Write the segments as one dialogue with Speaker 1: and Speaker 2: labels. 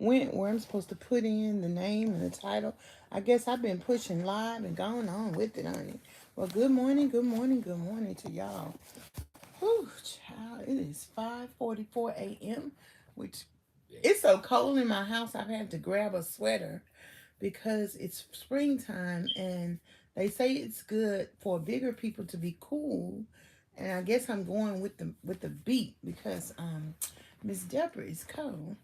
Speaker 1: went where I'm supposed to put in the name and the title. I guess I've been pushing live and going on with it, honey. Well, good morning, good morning, good morning to y'all. Whew, child, it is 5:44 a.m., which it's so cold in my house I've had to grab a sweater because it's springtime and they say it's good for bigger people to be cool. And I guess I'm going with the beat because Miss Deborah is cold.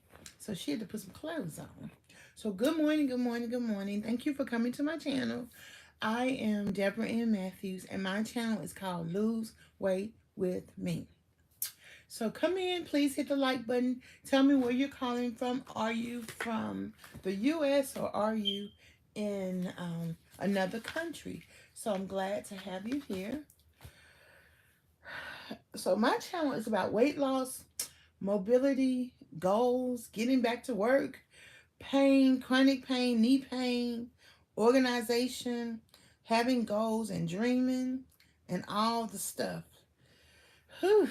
Speaker 1: So she had to put some clothes on. So good morning, good morning, good morning. Thank you for coming to my channel. I am DebraAnnMatthews and my channel is called Lose Weight with Me. So come in, please hit the like button. Tell me where you're calling from. Are you from the U.S. or are you in another country? So I'm glad to have you here. So my channel is about weight loss, mobility, goals, getting back to work, pain, chronic pain, knee pain, organization, having goals and dreaming, and all the stuff. Whew.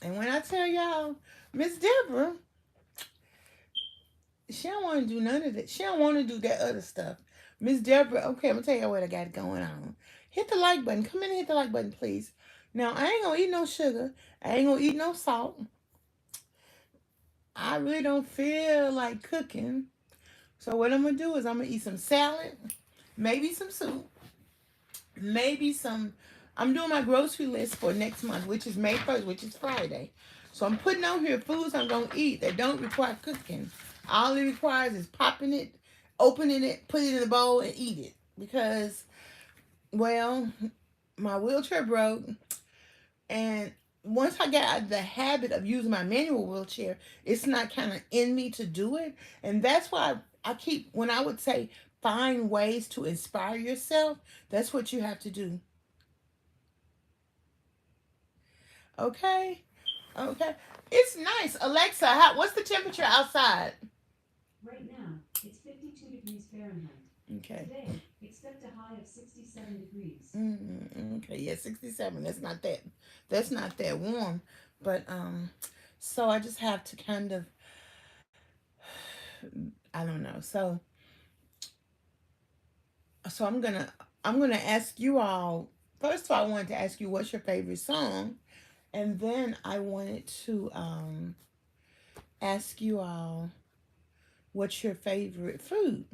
Speaker 1: And when I tell y'all, Miss Deborah, she don't want to do none of that. She don't want to do that other stuff. Miss Deborah, okay, I'm gonna tell you what I got going on. Hit the like button. Come in and hit the like button, please. Now I ain't gonna eat no sugar. I ain't gonna eat no salt. I really don't feel like cooking. So what I'm gonna do is I'm gonna eat some salad, maybe some soup, maybe some. I'm doing my grocery list for next month, which is May 1st, which is Friday. So I'm putting on here foods I'm gonna eat that don't require cooking. All it requires is popping it, opening it, putting it in a bowl, and eat it. Because, well, my wheelchair broke, and once I got out of the habit of using my manual wheelchair, it's not kind of in me to do it. And that's why I keep, when I would say find ways to inspire yourself, that's what you have to do. Okay? Okay. It's nice. Alexa, what's the temperature outside?
Speaker 2: Right now, it's 52 degrees Fahrenheit.
Speaker 1: Okay.
Speaker 2: Today, expect a high of 67 degrees.
Speaker 1: Okay, yeah, 67. That's not that warm. But so I just have to kind of I don't know. So I'm gonna ask you all. First of all, I wanted to ask you what's your favorite song, and then I wanted to ask you all what's your favorite food,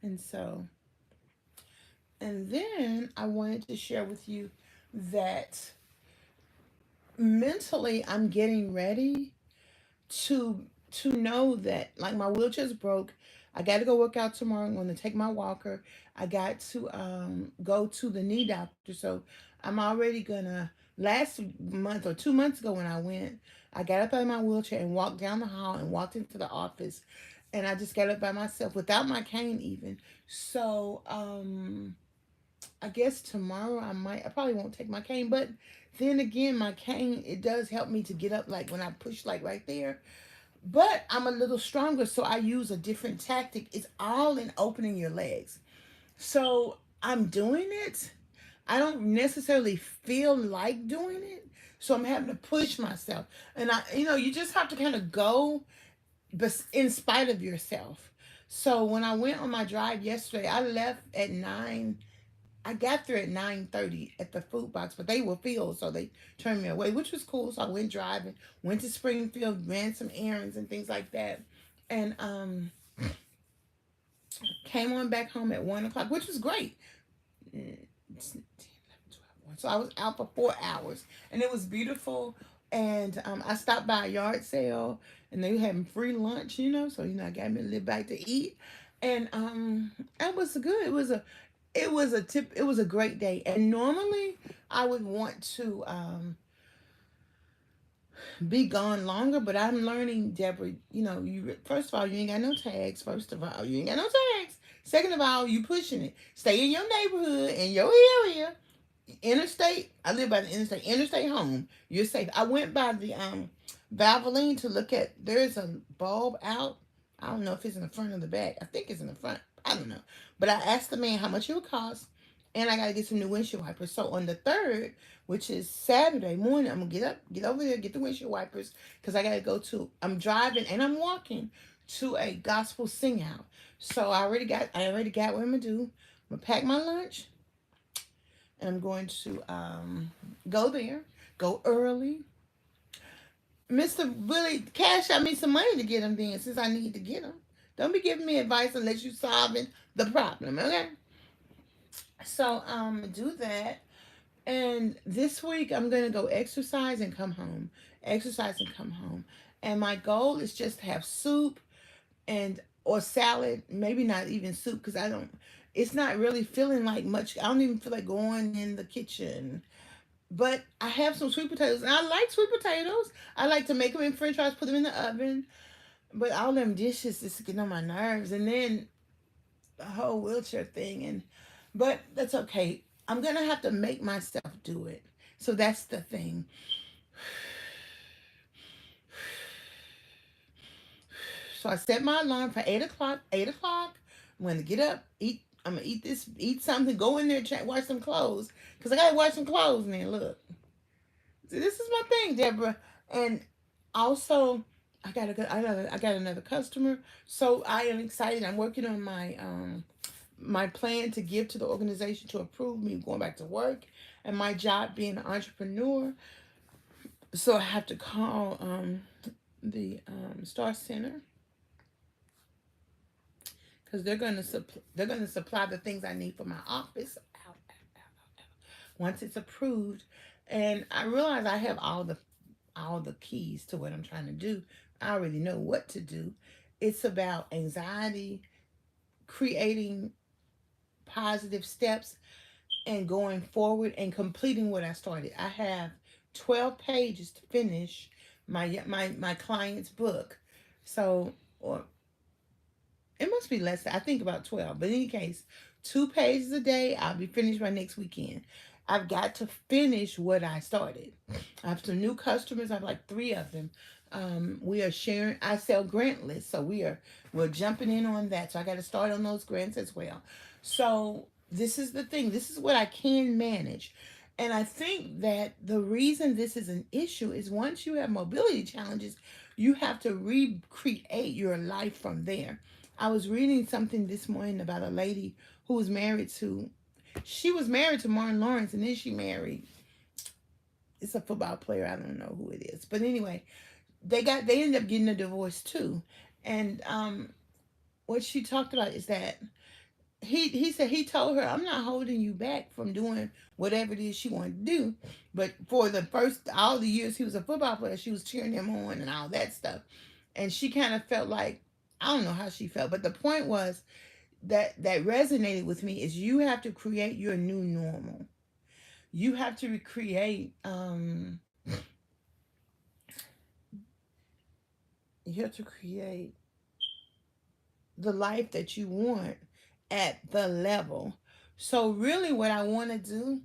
Speaker 1: and so and then I wanted to share with you that mentally I'm getting ready to know that like my wheelchair's broke. I got to go work out tomorrow. I'm going to take my walker. I got to go to the knee doctor. So I'm already gonna. Last month or 2 months ago when I went, I got up out of my wheelchair and walked down the hall and walked into the office, and I just got up by myself without my cane even. So I guess tomorrow I probably won't take my cane, but then again, my cane, it does help me to get up like when I push like right there. But I'm a little stronger, so I use a different tactic. It's all in opening your legs. So I'm doing it. I don't necessarily feel like doing it. So I'm having to push myself. And you just have to kind of go but in spite of yourself. So when I went on my drive yesterday, I left at 9. I got there at 9:30 at the food box, but they were filled, so they turned me away, which was cool. So I went driving, went to Springfield, ran some errands and things like that, and came on back home at 1 o'clock, which was great. 12. So I was out for 4 hours, and it was beautiful. And I stopped by a yard sale, and they had free lunch, So I got me a little bite to eat, and it was good. It was a great day. And normally I would want to be gone longer, but I'm learning, Deborah, first of all, you ain't got no tags. First of all, you ain't got no tags. Second of all, you pushing it. Stay in your neighborhood, in your area. Interstate, I live by the interstate home. You're safe. I went by the Valvoline to look at, there's a bulb out. I don't know if it's in the front or the back. I think it's in the front. I don't know. But I asked the man how much it would cost. And I got to get some new windshield wipers. So on the 3rd, which is Saturday morning, I'm going to get up, get over there, get the windshield wipers because I got to go to, I'm driving and I'm walking to a gospel sing out. So I already got what I'm going to do. I'm going to pack my lunch and I'm going to go there, go early. Mr. Willie, cash out me some money to get them then since I need to get them. Don't be giving me advice unless you're solving the problem, okay? So do that. And this week I'm gonna go exercise and come home. Exercise and come home. And my goal is just to have soup and or salad, maybe not even soup because I don't it's not really feeling like much. I don't even feel like going in the kitchen. But I have some sweet potatoes and I like sweet potatoes. I like to make them in french fries, put them in the oven. But all them dishes just getting on my nerves. And then the whole wheelchair thing but that's okay. I'm gonna have to make myself do it. So that's the thing. So I set my alarm for 8 o'clock. 8 o'clock. I'm gonna get up, eat. I'm gonna eat something, go in there, wash some clothes. Cause I gotta wash some clothes now. Look. See, this is my thing, Deborah. And also I got another customer. So I am excited. I'm working on my plan to give to the organization to approve me going back to work and my job being an entrepreneur. So I have to call the Star Center because they're gonna supply the things I need for my office. Once it's approved, and I realize I have all the keys to what I'm trying to do. I already know what to do. It's about anxiety, creating positive steps and going forward and completing what I started. I have 12 pages to finish my client's book. So, or it must be less. I think about 12. But in any case, 2 pages a day. I'll be finished by next weekend. I've got to finish what I started. I have some new customers. I have like 3 of them. We are sharing. I sell grant lists, so we're jumping in on that. So I got to start on those grants as well. So this is the thing. This is what I can manage. And I think that the reason this is an issue is once you have mobility challenges, you have to recreate your life from there. I was reading something this morning about a lady who was married to, she was married to Martin Lawrence, and then she married, it's a football player, I don't know who it is. But anyway, they ended up getting a divorce too. And what she talked about is that he said he told her, I'm not holding you back from doing whatever it is she wanted to do. But for the first all the years he was a football player, she was cheering him on and all that stuff. And she kind of felt like, I don't know how she felt, but the point was that resonated with me is you have to create your new normal. You have to create you have to create the life that you want at the level. So really what I want to do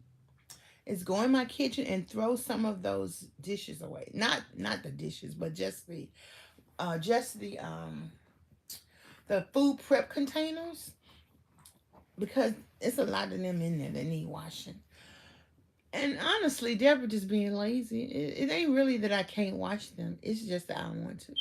Speaker 1: is go in my kitchen and throw some of those dishes away. Not the dishes, but just the food prep containers because it's a lot of them in there that need washing. And honestly, Deborah just being lazy. It ain't really that I can't wash them. It's just that I don't want to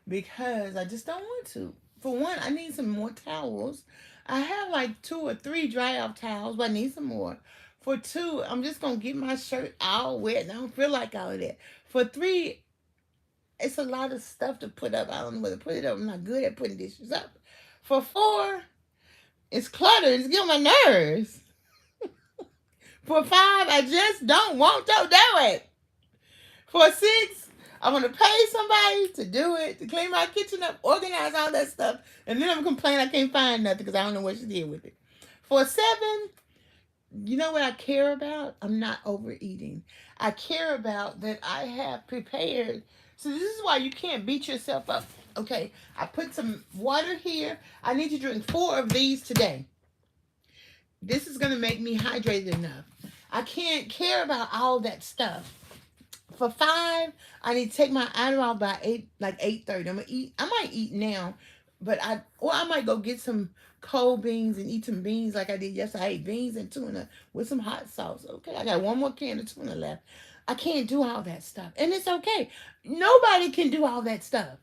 Speaker 1: because I just don't want to. For one, I need some more towels. I have like 2 or 3 dry off towels, but I need some more. For 2, I'm just gonna get my shirt all wet and I don't feel like all of that. For 3, it's a lot of stuff to put up. I don't know where to put it up. I'm not good at putting dishes up. For 4, it's cluttered. It's getting on my nerves. For 5, I just don't want to do it. For 6, I want to pay somebody to do it, to clean my kitchen up, organize all that stuff, and then I'm complaining I can't find nothing because I don't know what she did with it. For 7, you know what I care about? I'm not overeating. I care about that I have prepared. So this is why you can't beat yourself up. Okay, I put some water here. I need to drink 4 of these today. This is going to make me hydrated enough. I can't care about all that stuff. For 5, I need to take my Adderall by 8, like 8:30. I'm gonna eat. I might eat now, But I might go get some cold beans and eat some beans like I did yesterday. I ate beans and tuna with some hot sauce. Okay, I got one more can of tuna left. I can't do all that stuff, and it's okay. Nobody can do all that stuff.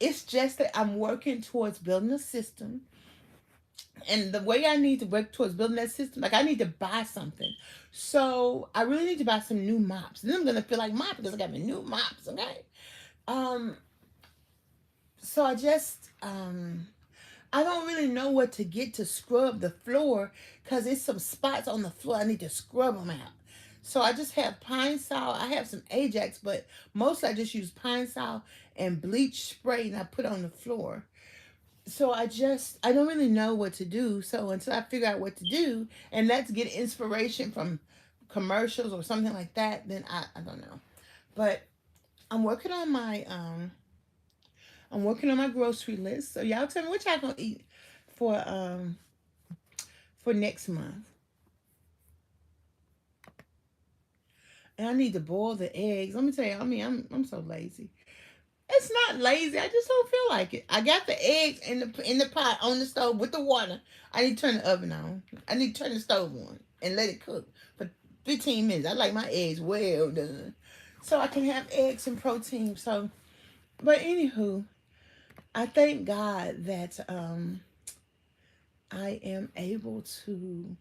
Speaker 1: It's just that I'm working towards building a system, and the way I need to work towards building that system, like I need to buy something. So I really need to buy some new mops. Then I'm gonna feel like mopping because I got my new mops. Okay. Um. So I don't really know what to get to scrub the floor because there's some spots on the floor I need to scrub them out. So I just have Pine Sol. I have some Ajax, but mostly I just use Pine Sol and bleach spray and I put on the floor. So I don't really know what to do. So until I figure out what to do, and let's get inspiration from commercials or something like that, then I don't know. But I'm working on my grocery list. So y'all tell me what y'all gonna eat for um for next month. And I need to boil the eggs. Let me tell you, I mean, I'm so lazy. It's not lazy. I just don't feel like it. I got the eggs in the pot on the stove with the water. I need to turn the oven on. I need to turn the stove on and let it cook for 15 minutes. I like my eggs well done, so I can have eggs and protein. So, but anywho, I thank God that I am able to.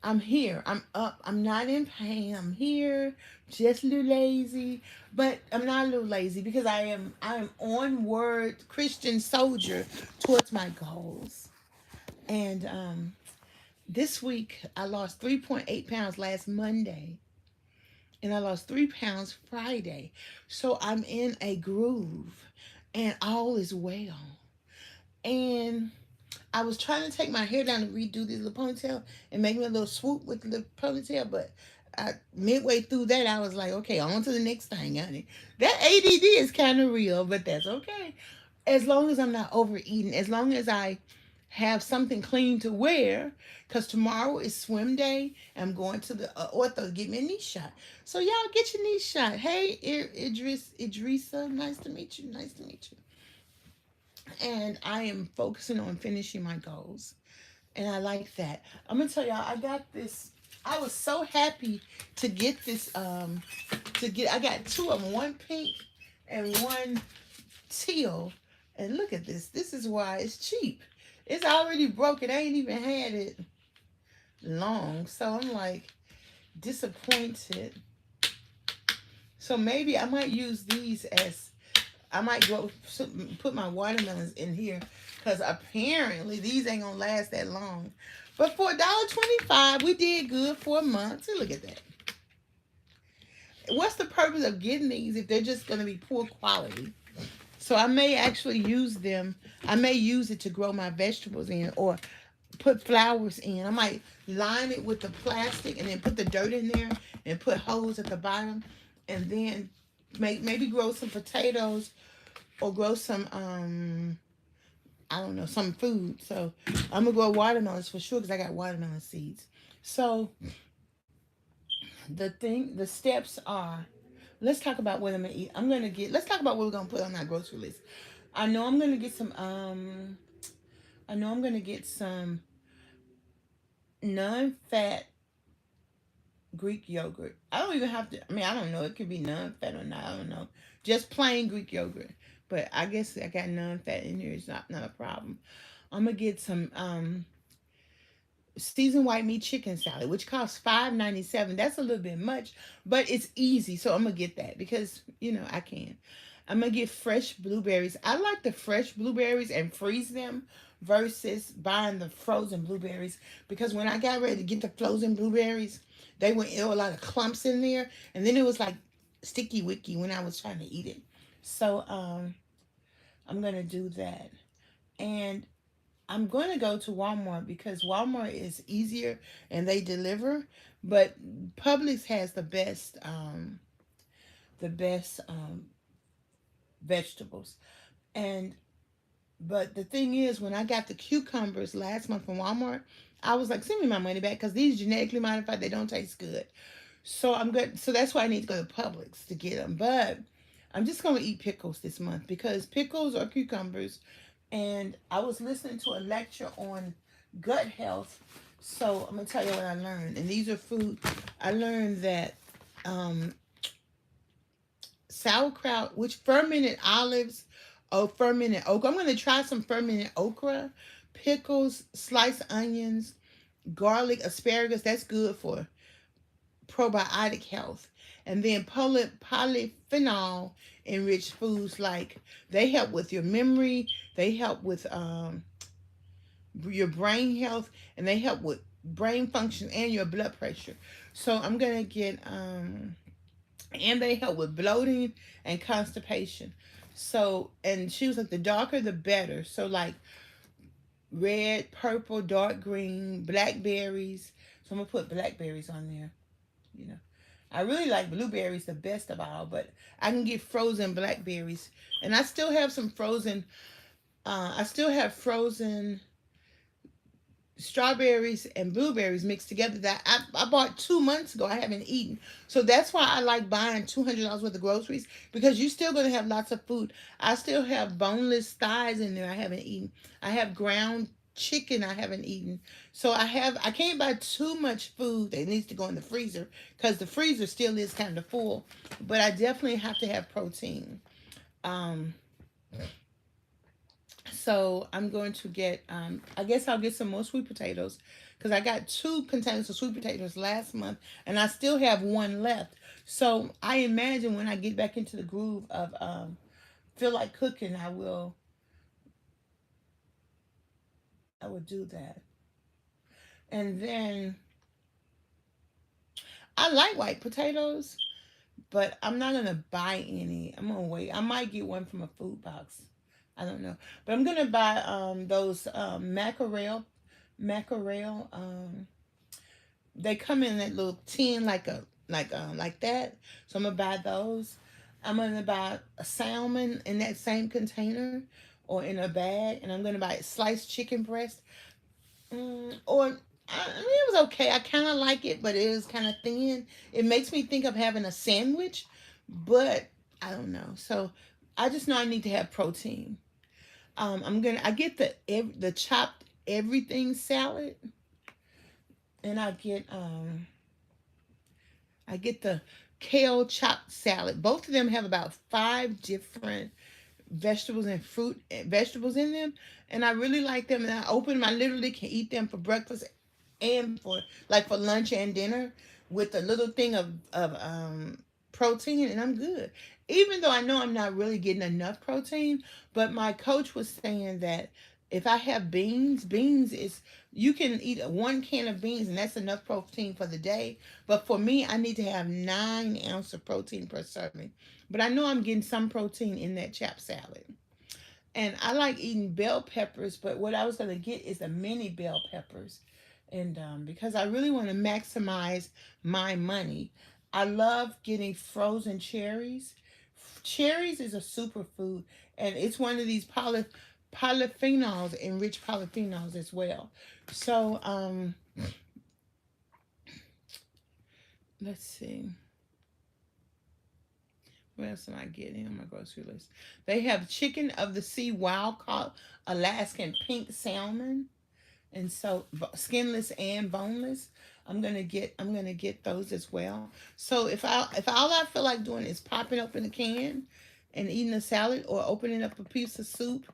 Speaker 1: I'm here. I'm up. I'm not in pain. I'm here. Just a little lazy, but I'm not a little lazy because I am onward Christian soldier towards my goals. And this week I lost 3.8 pounds last Monday, and I lost 3 pounds Friday. So I'm in a groove, and all is well. And I was trying to take my hair down and redo this little ponytail and make me a little swoop with the little ponytail, but midway through that, I was like, okay, on to the next thing, honey. That ADD is kind of real, but that's okay. As long as I'm not overeating, as long as I have something clean to wear, because tomorrow is swim day. I'm going to the ortho to get me a knee shot. So y'all get your knee shot. Hey, Idrissa, nice to meet you. Nice to meet you. And I am focusing on finishing my goals. And I like that. I'm gonna tell y'all, I got this. I was so happy to get this. I got two of them, one pink and one teal. And look at this. This is why it's cheap. It's already broken. I ain't even had it long, so I'm like disappointed. So maybe I might use these as I might go put my watermelons in here because apparently these ain't gonna last that long. But for $1.25, we did good for a month. See, look at that. What's the purpose of getting these if they're just gonna be poor quality? So I may actually use them. I may use it to grow my vegetables in or put flowers in. I might line it with the plastic and then put the dirt in there and put holes at the bottom and then maybe grow some potatoes or grow some I don't know, some food. So I'm gonna grow watermelons for sure because I got watermelon seeds. So the steps are, let's talk about what I'm gonna eat. Let's talk about what we're gonna put on our grocery list. I know I'm gonna get some I know I'm gonna get some non-fat Greek yogurt. I don't even have to. I mean, I don't know. It could be non-fat or not. I don't know. Just plain Greek yogurt. But I guess I got non-fat in here. It's not a problem. I'm gonna get some seasoned white meat chicken salad, which costs $5.97. That's a little bit much, but it's easy. So I'm gonna get that because I can. I'm gonna get fresh blueberries. I like the fresh blueberries and freeze them versus buying the frozen blueberries because when I got ready to get the frozen blueberries, there were a lot of clumps in there, and then it was like sticky wicky when I was trying to eat it. So I'm gonna do that, and I'm going to go to Walmart because Walmart is easier and they deliver, but Publix has the best vegetables. And but the thing is, when I got the cucumbers last month from Walmart, I was like, send me my money back because these genetically modified, they don't taste good. So I'm good. So that's why I need to go to Publix to get them. But I'm just going to eat pickles this month because pickles are cucumbers. And I was listening to a lecture on gut health. So I'm going to tell you what I learned. And these are food. I learned that um, sauerkraut, which fermented olives or fermented okra. I'm going to try some fermented okra, pickles, sliced onions, garlic, asparagus. That's good for probiotic health. And then polyphenol enriched foods, like they help with your memory, they help with your brain health, and they help with brain function and your blood pressure. So I'm gonna get and they help with bloating and constipation. So, and she was like, the darker the better. So like red, purple, dark green, blackberries. So I'm gonna put blackberries on there. You know, I really like blueberries the best of all, but I can get frozen blackberries, and I still have some frozen. I still have frozen strawberries and blueberries mixed together that I bought 2 months ago. I haven't eaten. So that's why I like buying $200 worth of groceries, because you're still going to have lots of food. I still have boneless thighs in there I haven't eaten. I have ground chicken I haven't eaten. So I can't buy too much food that needs to go in the freezer, because the freezer still is kind of full. But I definitely have to have protein. Um, so I'm going to get, I guess I'll get some more sweet potatoes, because I got 2 containers of sweet potatoes last month and I still have one left. So I imagine when I get back into the groove of feel like cooking, I will do that. And then I like white potatoes, but I'm not going to buy any. I'm going to wait. I might get one from a food box. I don't know. But I'm going to buy those mackerel they come in that little tin, like that. So I'm gonna buy those. I'm gonna buy a salmon in that same container or in a bag, and I'm gonna buy sliced chicken breast. Or I mean, it was okay. I kind of like it, but it is kind of thin. It makes me think of having a sandwich, but I don't know. So I just know I need to have protein. I get the chopped everything salad, and I get the kale chopped salad. Both of them have about 5 different vegetables and vegetables in them, and I really like them. And I open them. I literally can eat them for breakfast and for lunch and dinner with a little thing of protein, and I'm good. Even though I know I'm not really getting enough protein, but my coach was saying that if I have beans is you can eat 1 can of beans and that's enough protein for the day. But for me, I need to have 9 ounces of protein per serving. But I know I'm getting some protein in that chap salad. And I like eating bell peppers, but what I was gonna get is the mini bell peppers, and because I really want to maximize my money, I love getting frozen cherries. Cherries is a superfood, and it's one of these polyphenols, enriched polyphenols as well. So let's see. What else am I getting on my grocery list? They have chicken of the sea wild caught Alaskan pink salmon, and so skinless and boneless. I'm gonna get those as well. So if all I feel like doing is popping open a can and eating a salad or opening up a piece of soup,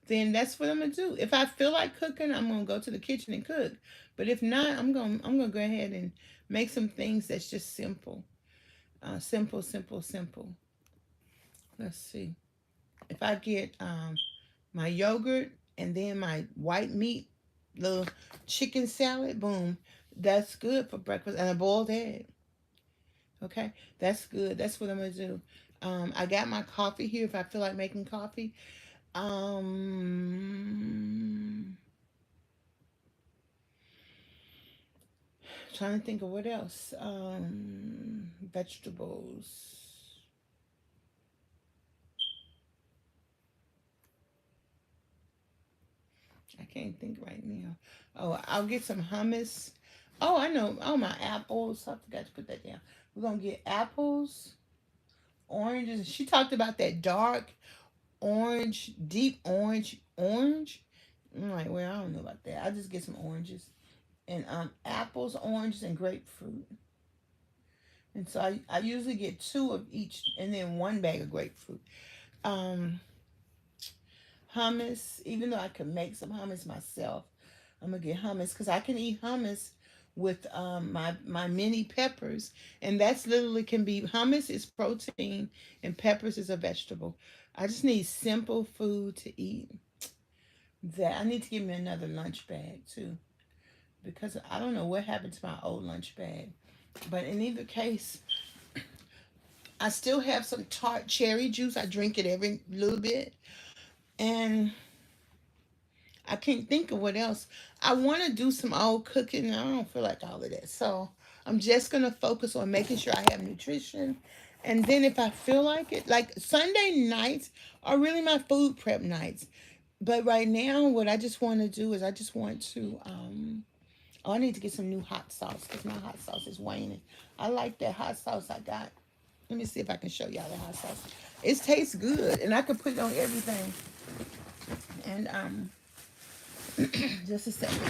Speaker 1: then that's what I'm gonna do. If I feel like cooking, I'm gonna go to the kitchen and cook. But if not, I'm gonna go ahead and make some things that's just simple, simple, simple, simple. Let's see. If I get my yogurt and then my white meat, little chicken salad, boom, that's good for breakfast, and a boiled egg. Okay, that's good. That's what I'm gonna do. I got my coffee here if I feel like making coffee. Trying to think of what else. Vegetables. I can't think right now. Oh, I'll get some hummus. Oh, I know. Oh, my apples. I forgot to put that down. We're gonna get apples, oranges. She talked about that dark orange, deep orange. I'm like, well, I don't know about that. I'll just get some oranges and apples, oranges, and grapefruit. And so I usually get two of each and then one bag of grapefruit. Um, Hummus, even though I can make some hummus myself, I'm gonna get hummus because I can eat hummus with my mini peppers, and that's literally can be hummus is protein and peppers is a vegetable. I just need simple food to eat. That I need to give me another lunch bag too because I don't know what happened to my old lunch bag. But in either case, I still have some tart cherry juice. I drink it every little bit, and I can't think of what else. I want to do some old cooking. And I don't feel like all of that. So I'm just going to focus on making sure I have nutrition. And then if I feel like it, like Sunday nights are really my food prep nights. But right now, what I just want to do is I just want to, oh, I need to get some new hot sauce because my hot sauce is waning. I like that hot sauce I got. Let me see if I can show y'all the hot sauce. It tastes good and I can put it on everything. And, just a second.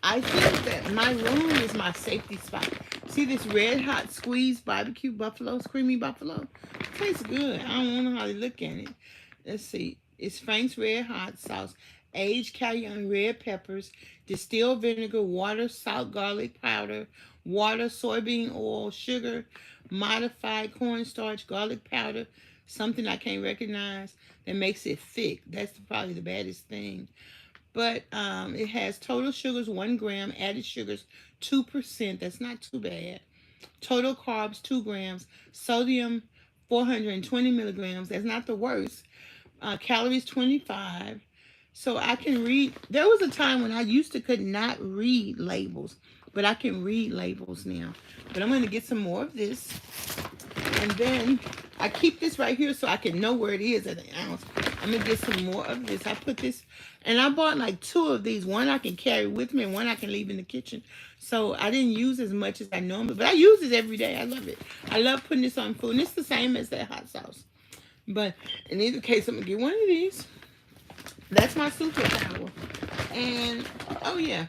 Speaker 1: I think that my room is my safety spot. See this red hot squeezed barbecue buffalo, creamy buffalo? It tastes good. I don't know how to look at it. Let's see. It's Frank's red hot sauce, aged cayenne red peppers, distilled vinegar, water, salt, garlic powder, water, soybean oil, sugar, modified cornstarch, garlic powder, something I can't recognize that makes it thick. That's probably the baddest thing. But it has total sugars 1 gram, added sugars 2%. That's not too bad. Total carbs 2 grams, sodium 420 milligrams. That's not the worst. Calories 25. So I can read. There was a time when I used to could not read labels, but I can read labels now. But I'm going to get some more of this. And then I keep this right here so I can know where it is at an ounce. I'm going to get some more of this. I put this, and I bought like 2 of these. One I can carry with me and one I can leave in the kitchen. So I didn't use as much as I normally, but I use this every day. I love it. I love putting this on food. And it's the same as that hot sauce. But in either case, I'm going to get one of these. That's my superpower. And, oh yeah,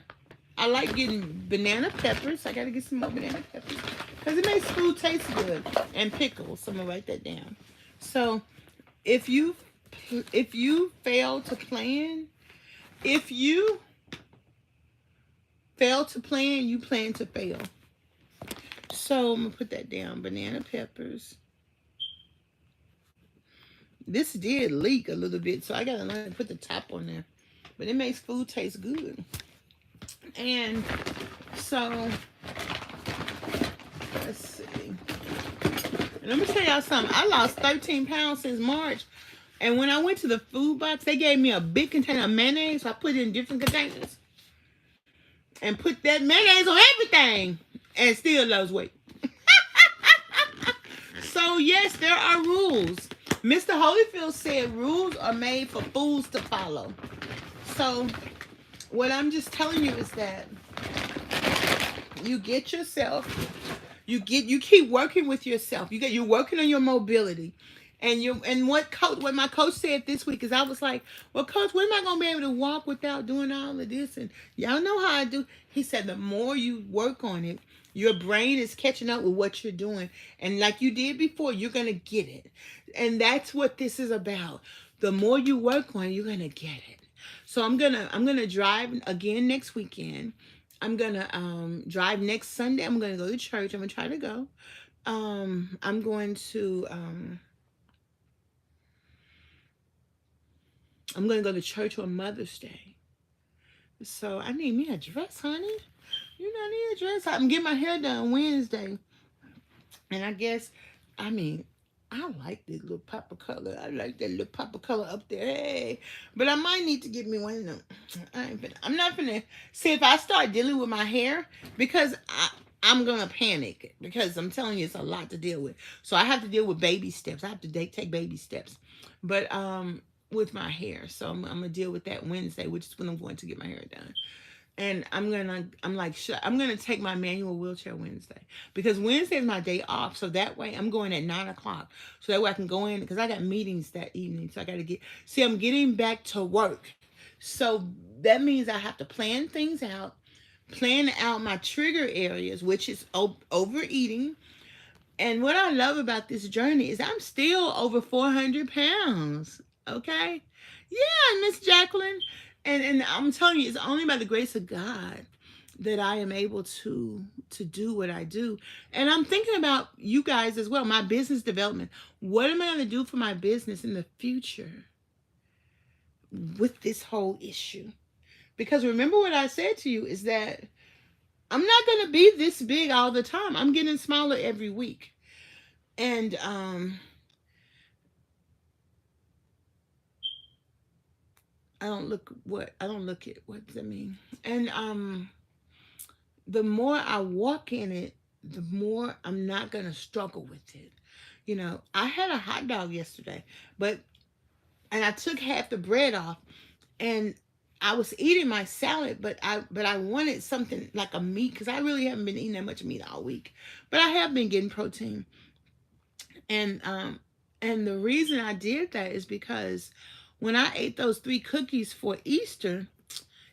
Speaker 1: I like getting banana peppers. I got to get some more banana peppers because it makes food taste good. And pickles. So I'm going to write that down. So if you fail to plan, if you fail to plan, you plan to fail. So I'm going to put that down. Banana peppers. This did leak a little bit, so I got to learn to put the top on there. But it makes food taste good. And so, let's see. And let me tell y'all something. I lost 13 pounds since March. And when I went to the food box, they gave me a big container of mayonnaise. So I put it in different containers. And put that mayonnaise on everything. And still lost weight. So, yes, there are rules. Mr. Holyfield said rules are made for fools to follow. So, what I'm just telling you is that you get yourself, you keep working with yourself. You're working on your mobility. And what my coach said this week is I was like, well, coach, when am I going to be able to walk without doing all of this? And y'all know how I do. He said the more you work on it, your brain is catching up with what you're doing. And like you did before, you're going to get it. And that's what this is about. The more you work on it, you're going to get it. So I'm gonna drive again next weekend. I'm gonna drive next Sunday. I'm gonna go to church. I'm gonna try to go. I'm going to I'm gonna go to church on Mother's Day. So I need me a dress, honey. You know, I need a dress. I'm getting my hair done Wednesday. And I guess, I mean, I like this little pop of color. I like that little pop of color up there. Hey, but I might need to get me one of them. I'm not gonna see if I start dealing with my hair because I'm gonna panic because I'm telling you it's a lot to deal with. So I have to deal with baby steps. I have to take baby steps, but with my hair. So I'm gonna deal with that Wednesday, which is when I'm going to get my hair done. And I'm gonna take my manual wheelchair Wednesday, because Wednesday is my day off. So that way I'm going at 9 o'clock. So that way I can go in, because I got meetings that evening. So I got to I'm getting back to work. So that means I have to plan things out, plan out my trigger areas, which is overeating. And what I love about this journey is I'm still over 400 pounds. Okay. Yeah, Miss Jacqueline. And I'm telling you, it's only by the grace of God that I am able to do what I do. And I'm thinking about you guys as well, my business development. What am I going to do for my business in the future with this whole issue? Because remember what I said to you is that I'm not going to be this big all the time. I'm getting smaller every week. And I don't look at what does that mean? And the more I walk in it, the more I'm not going to struggle with it. I had a hot dog yesterday, and I took half the bread off, and I was eating my salad, but I wanted something like a meat, because I really haven't been eating that much meat all week. But I have been getting protein. And the reason I did that is because when I ate those 3 cookies for Easter,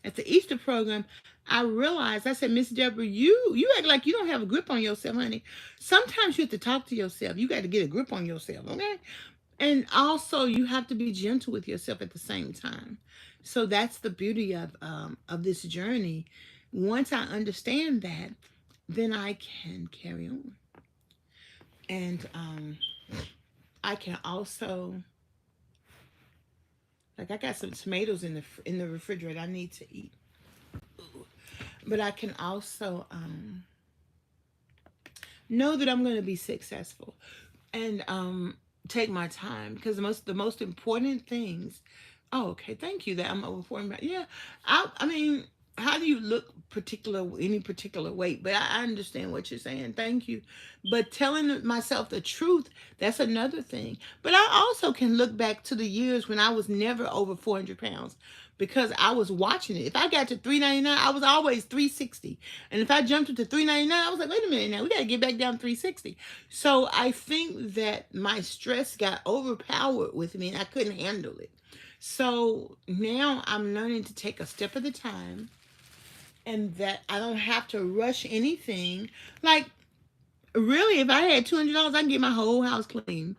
Speaker 1: at the Easter program, I realized, I said, Miss Deborah, you act like you don't have a grip on yourself, honey. Sometimes you have to talk to yourself. You got to get a grip on yourself, okay? And also, you have to be gentle with yourself at the same time. So that's the beauty of this journey. Once I understand that, then I can carry on. And I can also, like, I got some tomatoes in the refrigerator I need to eat. But I can also know that I'm going to be successful, and take my time, because the most important things. Oh, okay, thank you. That I'm over 40. Yeah, I mean, how do you look any particular weight? But I understand what you're saying. Thank you. But telling myself the truth, that's another thing. But I also can look back to the years when I was never over 400 pounds, because I was watching it. If I got to 399, I was always 360. And if I jumped up to 399, I was like, wait a minute now, we got to get back down 360. So I think that my stress got overpowered with me, and I couldn't handle it. So now I'm learning to take a step at a time, and that I don't have to rush anything. Like, really, if I had $200, I can get my whole house clean.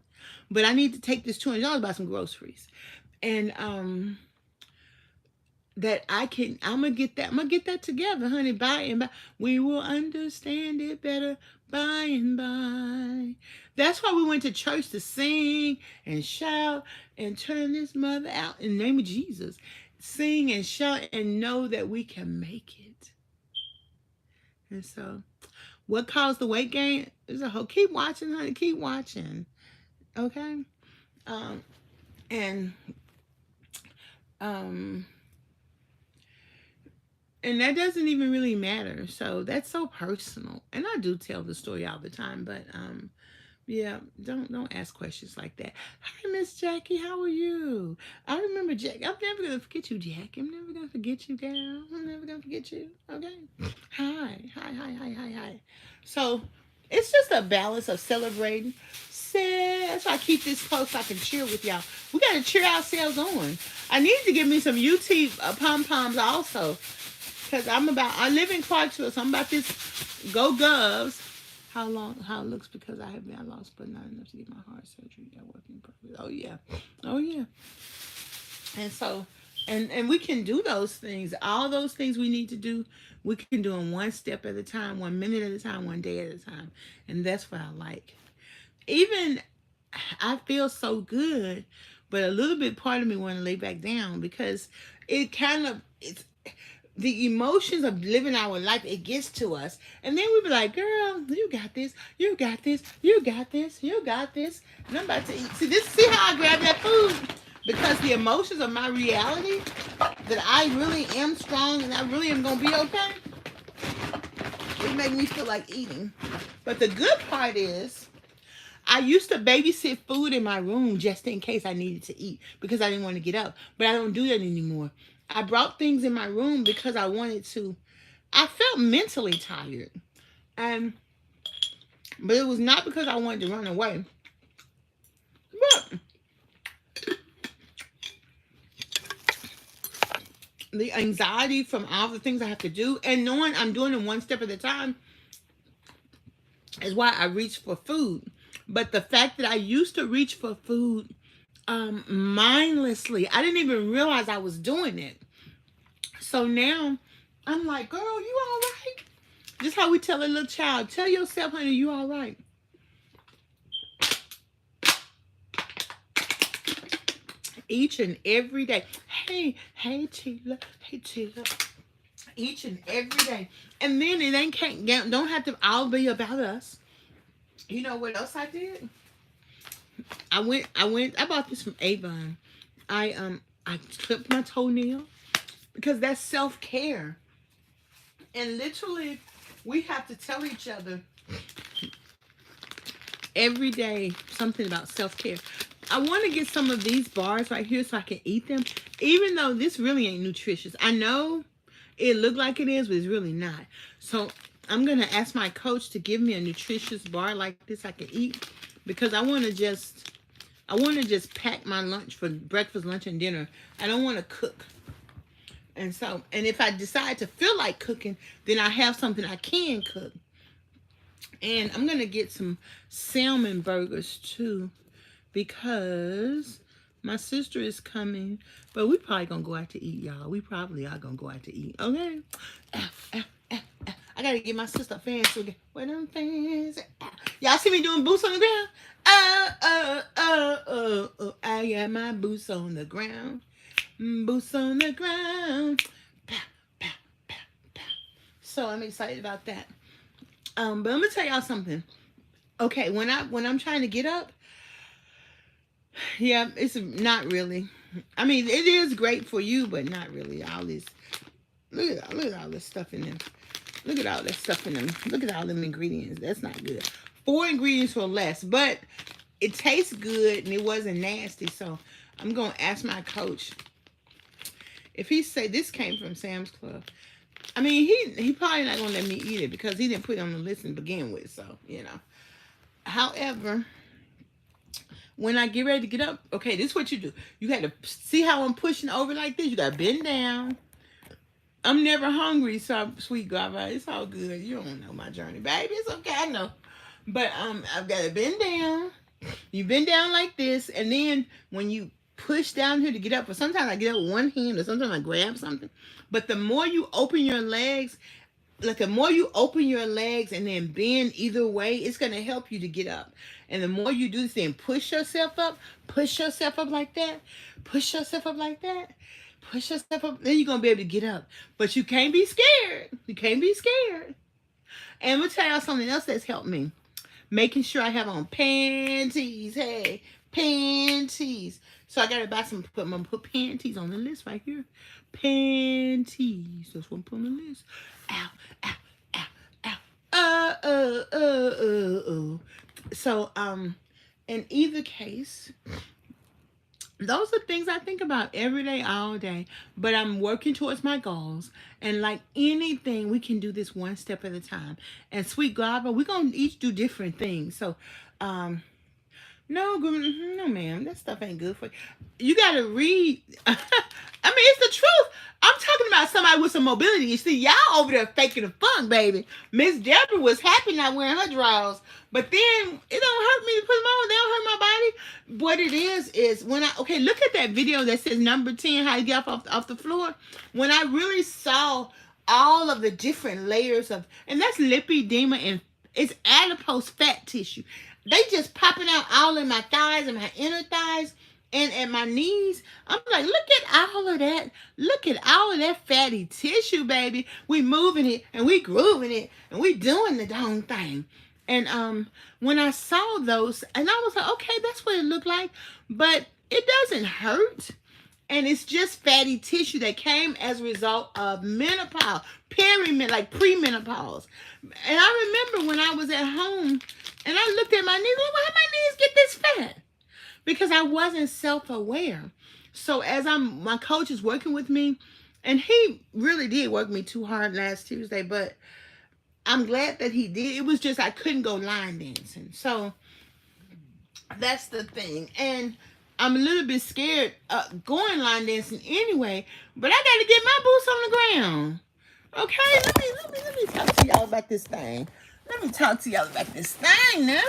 Speaker 1: But I need to take this $200 to buy some groceries. And I'm gonna get that together, honey. By and by, we will understand it better by and by. That's why we went to church, to sing and shout and turn this mother out in the name of Jesus. Sing and shout and know that we can make it. And so, what caused the weight gain is a whole. Keep watching, honey. Keep watching. Okay. And that doesn't even really matter. So that's so personal. And I do tell the story all the time, but yeah, don't ask questions like that. Hi, Miss Jackie, how are you? I remember Jackie. I'm never gonna forget you, Jackie. I'm never gonna forget you, girl. I'm never gonna forget you. Okay. Hi. So it's just a balance of celebrating. That's why I keep this close so I can cheer with y'all. We gotta cheer ourselves on. I need to give me some UT pom-poms also. Because I live in Clarksville, so I'm about this Go Govs. How it looks, because I have been lost, but not enough to get my heart surgery. Yeah, working perfect. Oh yeah. And so, and we can do those things. All those things we need to do, we can do them one step at a time, 1 minute at a time, 1 day at a time. And that's what I like. Even I feel so good, but a little bit part of me want to lay back down, because it's the emotions of living our life, it gets to us. And then we be like, girl, you got this, you got this, you got this, you got this. And I'm about to eat. See how I grab that food? Because the emotions of my reality, that I really am strong and I really am going to be okay, it make me feel like eating. But the good part is, I used to babysit food in my room just in case I needed to eat, because I didn't want to get up. But I don't do that anymore. I brought things in my room because I wanted to. I felt mentally tired. And but it was not because I wanted to run away. But the anxiety from all the things I have to do and knowing I'm doing them one step at a time is why I reach for food. But the fact that I used to reach for food mindlessly, I didn't even realize I was doing it. So now I'm like, girl, you all right? Just how we tell a little child, tell yourself, honey, you all right. Each and every day. Hey, Sheila. Hey, Sheila. Each and every day. And then it don't have to all be about us. You know what else I did? I bought this from Avon. I clipped my toenail because that's self-care. And literally we have to tell each other every day something about self-care. I want to get some of these bars right here so I can eat them, even though this really ain't nutritious. I know it looked like it is, but it's really not. So I'm going to ask my coach to give me a nutritious bar like this I can eat, because I want to just pack my lunch for breakfast, lunch, and dinner. I don't want to cook. And if I decide to feel like cooking, then I have something I can cook. And I'm going to get some salmon burgers too, because my sister is coming. But we probably going to go out to eat, y'all. We probably are going to go out to eat. Okay? I got to get my sister fans again. Where them fans? Y'all see me doing boots on the ground? I got my boots on the ground. Boots on the ground. Pow, pow, pow, pow. So I'm excited about that. But I'm gonna tell y'all something. Okay, when I'm trying to get up, yeah, it's not really. I mean, it is great for you, but not really. All this, look at all this stuff in them. Look at all that stuff in them. Look at all them ingredients. That's not good. 4 ingredients or less, but it tastes good and it wasn't nasty. So I'm gonna ask my coach if he say this came from Sam's Club. I mean, he probably not gonna let me eat it because he didn't put it on the list to begin with. So you know. However, when I get ready to get up, okay, this is what you do. You got to see how I'm pushing over like this. You got to bend down. I'm never hungry, so sweet guava. It's all good. You don't know my journey, baby. It's okay, I know. But I've got to bend down. You bend down like this, and then when you push down here to get up, or sometimes I get up with one hand, or sometimes I grab something. But the more you open your legs, like the more you open your legs and then bend either way, it's going to help you to get up. And the more you do this, then push yourself up like that, push yourself up like that, push yourself up, then you're going to be able to get up. But you can't be scared. You can't be scared. And I'm going to tell y'all something else that's helped me. Making sure I have on panties. Hey, panties. So I got to buy some, I'm going to put panties on the list right here. Panties. That's what I'm putting on the list. Ow, ow, ow, ow. So, in either case, those are things I think about every day, all day. But I'm working towards my goals. And like anything, we can do this one step at a time. And sweet guava, we're going to each do different things. So, no, ma'am, that stuff ain't good for you. You got to read. I mean, it's the truth. I'm talking about somebody with some mobility. You see, y'all over there faking the funk, baby. Miss Deborah was happy not wearing her drawers. But then, it don't hurt me to put them on. They don't hurt my body. What it is when okay, look at that video that says number 10, how you get off the floor. When I really saw all of the different layers of, and that's lipedema, and it's adipose fat tissue. They just popping out all in my thighs and my inner thighs and at my knees. I'm like, look at all of that. Look at all of that fatty tissue, baby. We moving it and we grooving it and we doing the darn thing. And when I saw those, and I was like, okay, that's what it looked like. But it doesn't hurt. And it's just fatty tissue that came as a result of menopause, like premenopause. And I remember when I was at home and I looked at my knees, well, why my knees get this fat? Because I wasn't self-aware. So as my coach is working with me And he really did work me too hard last Tuesday, but I'm glad that he did. It was just I couldn't go line dancing. So that's the thing. And I'm a little bit scared going line dancing anyway, but I got to get my boots on the ground. Okay, let me talk to y'all about this thing. Let me talk to y'all about this thing now.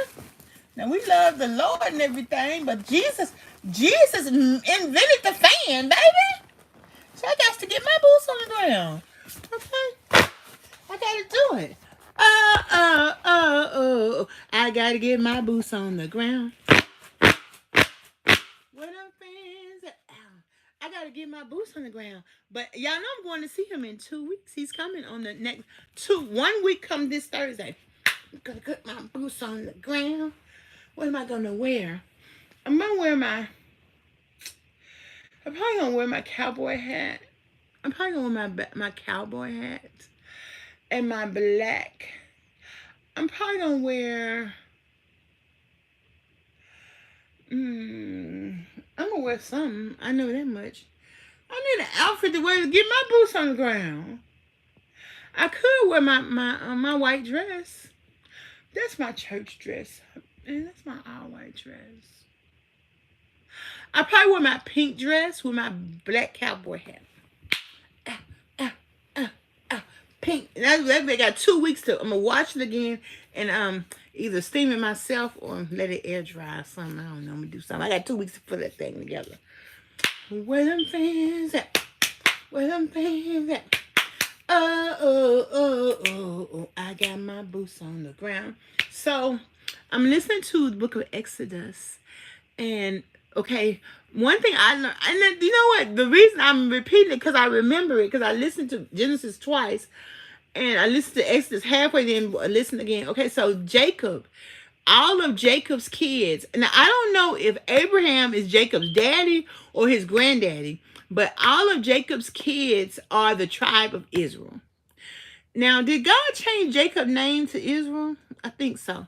Speaker 1: Now we love the Lord and everything, but Jesus invented the fan, baby. So I got to get my boots on the ground. Okay, I gotta do it. I gotta get my boots on the ground. Where them fans at? I gotta get my boots on the ground. But y'all know I'm going to see him in 2 weeks. He's coming on the next 1 week come this Thursday. I'm gonna put my boots on the ground. What am I gonna wear? I'm probably gonna wear my cowboy hat. I'm probably gonna wear my cowboy hat and my black. I'm probably gonna wear. I'm gonna wear something. I know that much. I need an outfit to wear to get my boots on the ground. I could wear my white dress. That's my church dress, and that's my all white dress. I probably wear my pink dress with my black cowboy hat. Pink. I got 2 weeks to. I'm gonna watch it again and either steam it myself or let it air dry or something. I don't know. I'm gonna do something. I got 2 weeks to put that thing together. Where them fans at? Where them fans at? Oh, I got my boots on the ground. So I'm listening to the book of Exodus. And okay, one thing I learned, and you know what? The reason I'm repeating it because I remember it, because I listened to Genesis twice. And I listened to Exodus halfway, then listen again. Okay, so Jacob, all of Jacob's kids. Now, I don't know if Abraham is Jacob's daddy or his granddaddy, but all of Jacob's kids are the tribe of Israel. Now, did God change Jacob's name to Israel? I think so.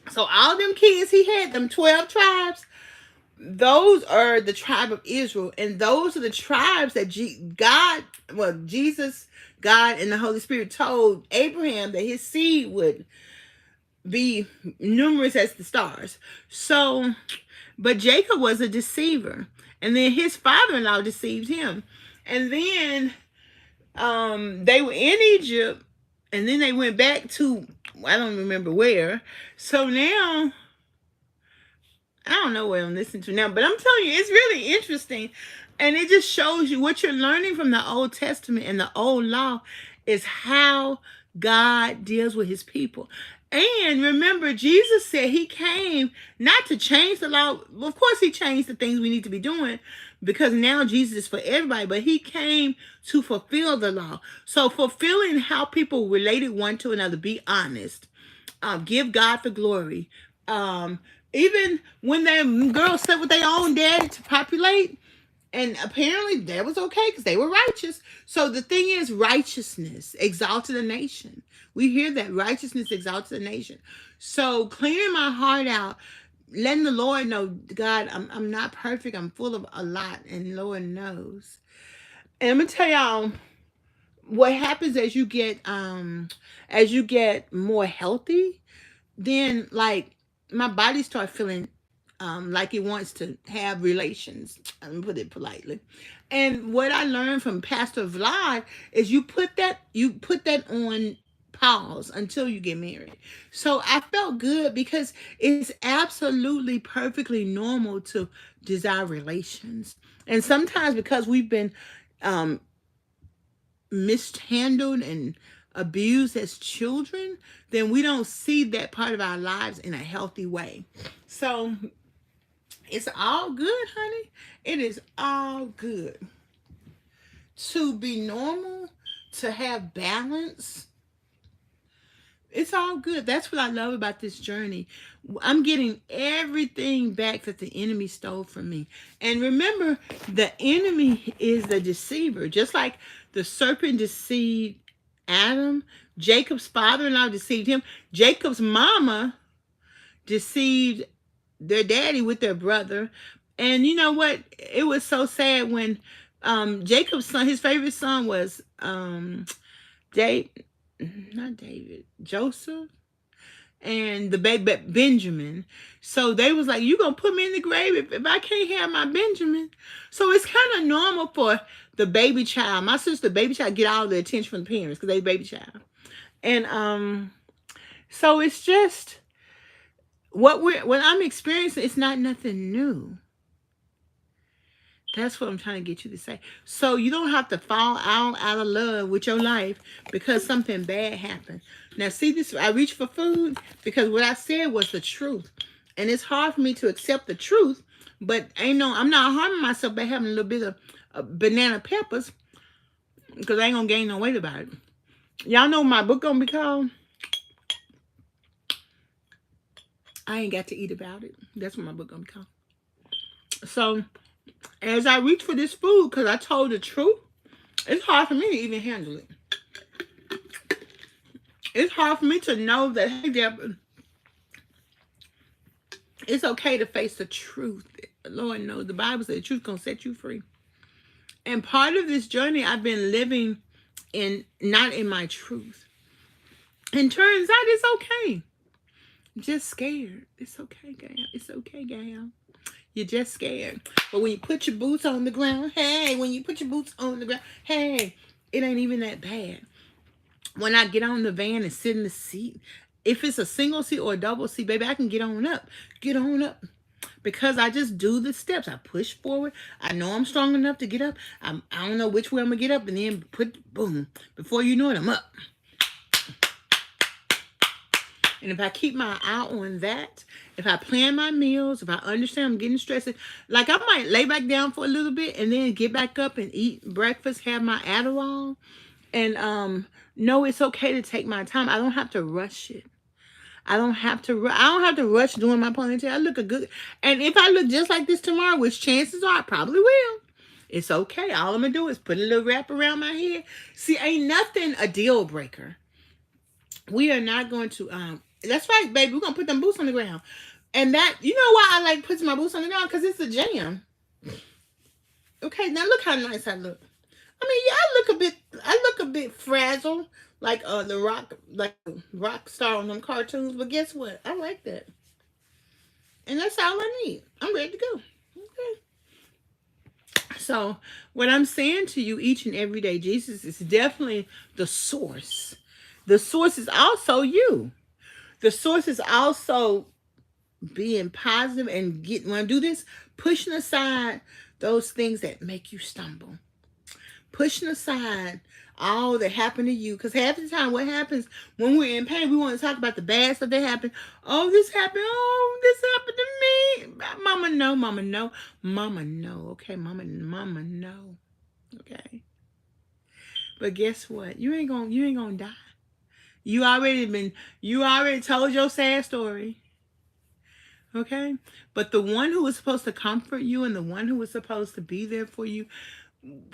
Speaker 1: So all them kids he had, them 12 tribes, those are the tribe of Israel. And those are the tribes that Jesus, God, and the Holy Spirit told Abraham that his seed would be numerous as the stars. So, but Jacob was a deceiver. And then his father-in-law deceived him. And then they were in Egypt. And then they went back to, I don't remember where. So now, I don't know what I'm listening to now. But I'm telling you, it's really interesting. And it just shows you what you're learning from the Old Testament and the Old Law is how God deals with his people. And remember, Jesus said he came not to change the law. Well, of course, he changed the things we need to be doing because now Jesus is for everybody. But he came to fulfill the law. So fulfilling how people related one to another, be honest, give God the glory. Even when them girls slept with their own daddy to populate, and apparently that was okay because they were righteous. So the thing is, righteousness exalted a nation. We hear that righteousness exalted a nation. So clearing my heart out, letting the Lord know, God, I'm not perfect. I'm full of a lot, and Lord knows. And I'm gonna tell y'all what happens as you get more healthy. Then like my body starts feeling like it wants to have relations. I'm gonna put it politely. And what I learned from Pastor Vlad is you put that on pause until you get married. So I felt good because it's absolutely perfectly normal to desire relations. And sometimes because we've been mishandled and abused as children, then we don't see that part of our lives in a healthy way. So it's all good, honey. It is all good to be normal, to have balance. It's all good. That's what I love about this journey. I'm getting everything back that the enemy stole from me. And remember, the enemy is the deceiver. Just like the serpent deceived Adam, Jacob's father-in-law deceived him. Jacob's mama deceived their daddy with their brother. And you know what? It was so sad when Jacob's son, his favorite son was Dave, not David, Joseph, and the baby Benjamin. So they was like, you gonna put me in the grave if I can't have my Benjamin? So it's kind of normal for the baby child, my sister, baby child, get all the attention from the parents because they baby child. And so it's just what I'm experiencing. It's not nothing new. That's what I'm trying to get you to say. So you don't have to fall out of love with your life because something bad happened. Now, see this? I reach for food because what I said was the truth. And it's hard for me to accept the truth, but I'm not harming myself by having a little bit of banana peppers because I ain't going to gain no weight about it. Y'all know my book going to be called? I Ain't Got to Eat About It. That's what my book going to be called. So as I reach for this food, because I told the truth, it's hard for me to even handle it. It's hard for me to know that, hey, Deborah, it's okay to face the truth. Lord knows the Bible says the truth going to set you free. And part of this journey, I've been living not in my truth. And turns out it's okay. I'm just scared. It's okay, gal. It's okay, gal. You're just scared. But when you put your boots on the ground, hey, it ain't even that bad. When I get on the van and sit in the seat, if it's a single seat or a double seat, baby, I can get on up. Get on up. Because I just do the steps. I push forward. I know I'm strong enough to get up. I don't know which way I'm going to get up. And then boom. Before you know it, I'm up. And if I keep my eye on that, if I plan my meals, if I understand I'm getting stressed, like I might lay back down for a little bit and then get back up and eat breakfast, have my Adderall. And no, it's okay to take my time. I don't have to rush it. I don't have to rush doing my ponytail. I look good. And if I look just like this tomorrow, which chances are I probably will, it's okay. All I'm going to do is put a little wrap around my head. See, ain't nothing a deal breaker. We are not going to, that's right, baby. We're going to put them boots on the ground. And that, you know why I like putting my boots on the ground? Because it's a jam. Okay, now look how nice I look. I mean, yeah, I look a bit frazzled, like the rock star on them cartoons. But guess what? I like that. And that's all I need. I'm ready to go. Okay. So what I'm saying to you each and every day, Jesus is definitely the source. The source is also you. The source is also being positive and when I do this, pushing aside those things that make you stumble. Pushing aside all that happened to you. Because half the time what happens when we're in pain, we want to talk about the bad stuff that happened. Oh, this happened. Oh, this happened to me. Mama, no. Mama, no. Mama, no. Okay, mama, no. Okay. But guess what? You ain't gonna die. You already told your sad story. Okay? But the one who was supposed to comfort you and the one who was supposed to be there for you,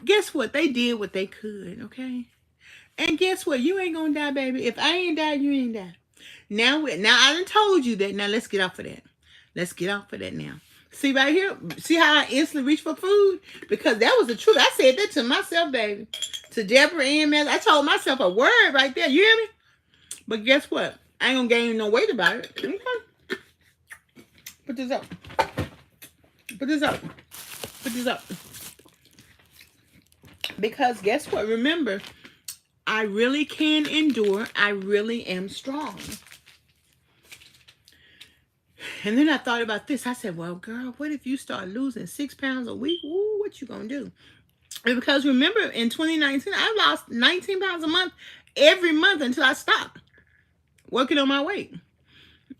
Speaker 1: guess what? They did what they could, okay? And guess what? You ain't gonna die, baby. If I ain't died, you ain't died. Now I done told you that. Now let's get off of that. Let's get off of that now. See right here? See how I instantly reach for food? Because that was the truth. I said that to myself, baby. To DebraAnnMatthews. I told myself a word right there. You hear me? But guess what? I ain't gonna gain no weight about it. Okay? Put this up. Put this up. Put this up. Because guess what? Remember, I really can endure. I really am strong. And then I thought about this. I said, well, girl, what if you start losing 6 pounds a week? Ooh, what you gonna do? And because remember, in 2019, I lost 19 pounds a month every month until I stopped working on my weight.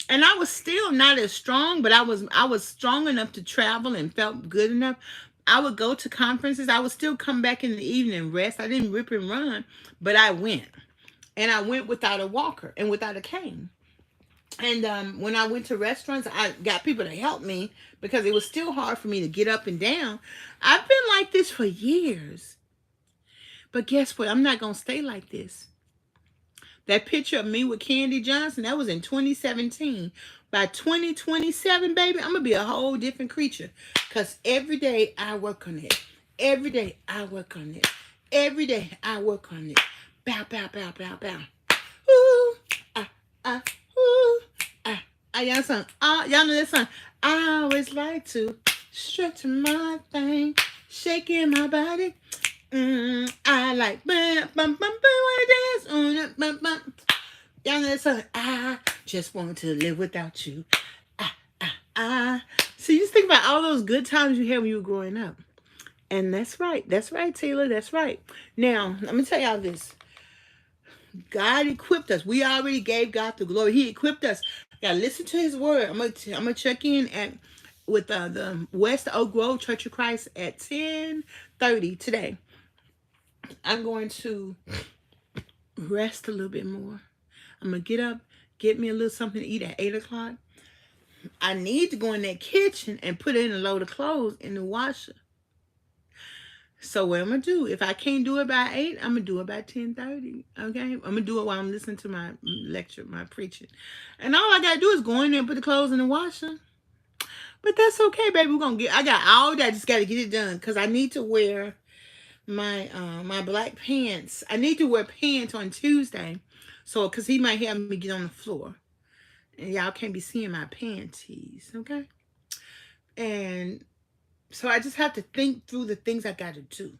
Speaker 1: And I was still not as strong, but I was strong enough to travel and felt good enough. I would go to conferences. I would still come back in the evening and rest. I didn't rip and run, but I went. And I went without a walker and without a cane. And when I went to restaurants, I got people to help me because it was still hard for me to get up and down. I've been like this for years. But guess what? I'm not going to stay like this. That picture of me with Candy Johnson, that was in 2017. By 2027, baby, I'm going to be a whole different creature. Because every day I work on it. Every day I work on it. Every day I work on it. Bow, bow, bow, bow, bow. Ooh, ah, ah, ooh, ah, ah. Y'all song. Y'all know this song. I always like to stretch my thing, shaking my body. I like bum bum bum dance on it. Bum bum. Y'all know that song. I just want to live without you. Ah ah ah. So you just think about all those good times you had when you were growing up. And that's right. That's right, Taylor. That's right. Now, let me tell y'all this. God equipped us. We already gave God the glory. He equipped us. Gotta listen to His word. I'm gonna check in at with the West Oak Grove Church of Christ at 10:30 today. I'm going to rest a little bit more. I'm gonna get up, get me a little something to eat at 8 o'clock. I need to go in that kitchen and put in a load of clothes in the washer. So what I'm gonna do, if I can't do it by 8, I'm gonna do it by 10:30. Okay, I'm gonna do it while I'm listening to my lecture, my preaching, and all I gotta do is go in there and put the clothes in the washer. But that's okay, baby. We're gonna get. I got all that. I just gotta get it done because I need to wear my black pants. I need to wear pants on Tuesday, so because he might have me get on the floor, and y'all can't be seeing my panties. Okay, and so I just have to think through the things I got to do.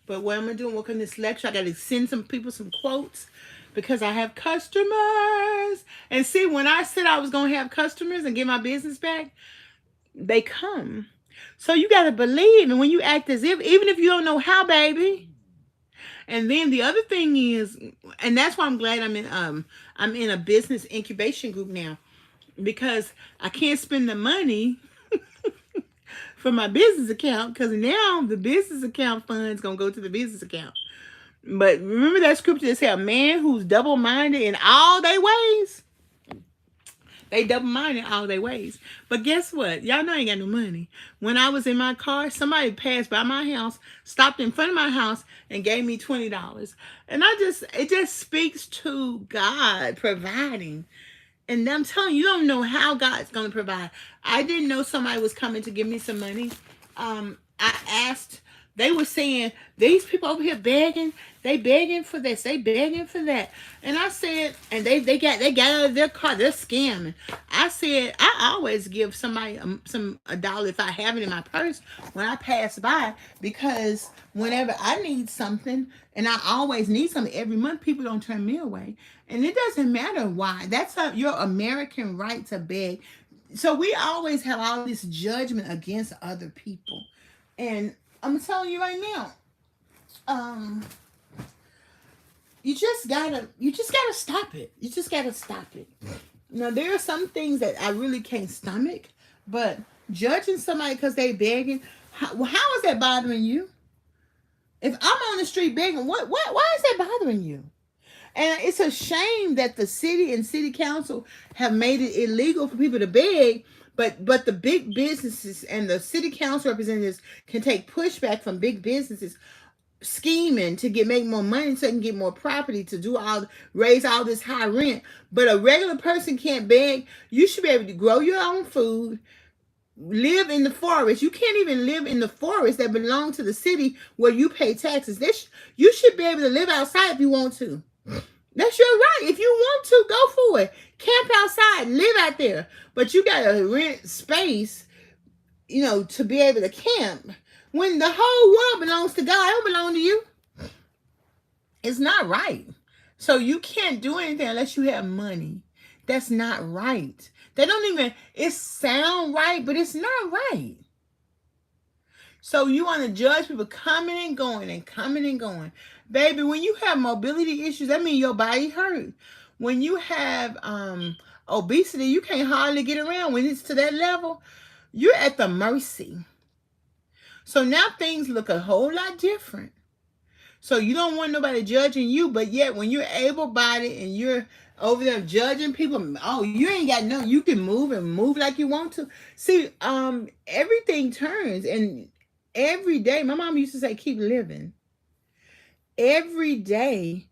Speaker 1: But what I'm going to do, work on this lecture, I got to send some people some quotes because I have customers. And see, when I said I was going to have customers and get my business back, they come. So you got to believe. And when you act as if, even if you don't know how, baby. And then the other thing is, and that's why I'm glad I'm in a business incubation group now because I can't spend the money for my business account because now the business account fund's gonna go to the business account. But remember that scripture that said a man who's double-minded in all their ways. They double-minded in all their ways. But guess what? Y'all know I ain't got no money. When I was in my car, somebody passed by my house, stopped in front of my house, and gave me $20. And it just speaks to God providing. And I'm telling you, you don't know how God's going to provide. I didn't know somebody was coming to give me some money. I asked, they were saying, these people over here begging, they begging for this, they begging for that. And I said, and they got out of their car, they're scamming. I said, I always give somebody a dollar if I have it in my purse when I pass by, because whenever I need something, and I always need something every month, people don't turn me away. And it doesn't matter why. That's your American right to beg. So we always have all this judgment against other people. And I'm telling you right now, you just gotta stop it. You just gotta stop it. Now there are some things that I really can't stomach, but judging somebody because they begging, how is that bothering you? If I'm on the street begging, why is that bothering you? And it's a shame that the city and city council have made it illegal for people to beg, but the big businesses and the city council representatives can take pushback from big businesses scheming to make more money so they can get more property to raise all this high rent. But a regular person can't beg. You should be able to grow your own food, live in the forest. You can't even live in the forest that belong to the city where you pay taxes. You should be able to live outside if you want to. That's your right. If you want to, go for it. Camp outside, live out there. But you got to rent space, to be able to camp. When the whole world belongs to God, it don't belong to you. It's not right. So you can't do anything unless you have money. That's not right. It sound right, but it's not right. So you want to judge people coming and going and coming and going. Baby, when you have mobility issues, that means your body hurt. When you have obesity, you can't hardly get around. When it's to that level, you're at the mercy. So now things look a whole lot different. So you don't want nobody judging you, but yet when you're able-bodied and you're over there judging people, you ain't got no, you can move and move like you want to. See, everything turns, and every day, my mom used to say, keep living. Every day,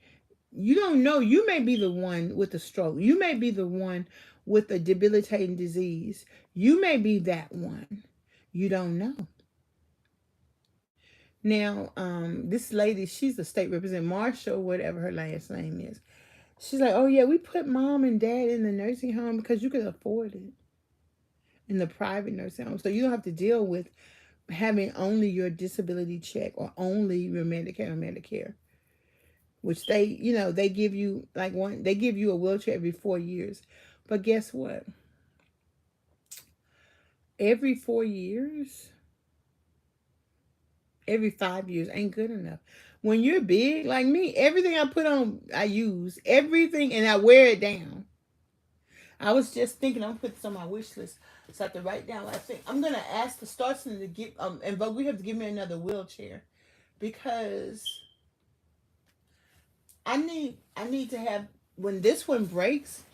Speaker 1: you don't know, you may be the one with the stroke. You may be the one with a debilitating disease. You may be that one. You don't know. Now, this lady, she's a state representative, Marshall, whatever her last name is. She's like, oh yeah, we put mom and dad in the nursing home because you can afford it in the private nursing home. So you don't have to deal with having only your disability check or only your Medicare or Medicare, which they give you like they give you a wheelchair every 4 years. But guess what? Every 4 years, every 5 years ain't good enough. When you're big like me, everything I put on, I use everything and I wear it down. I was just thinking I'm putting this on my wish list, so I have to write down. I think I'm gonna ask the Starson to give and but we have to give me another wheelchair because I need to have when this one breaks.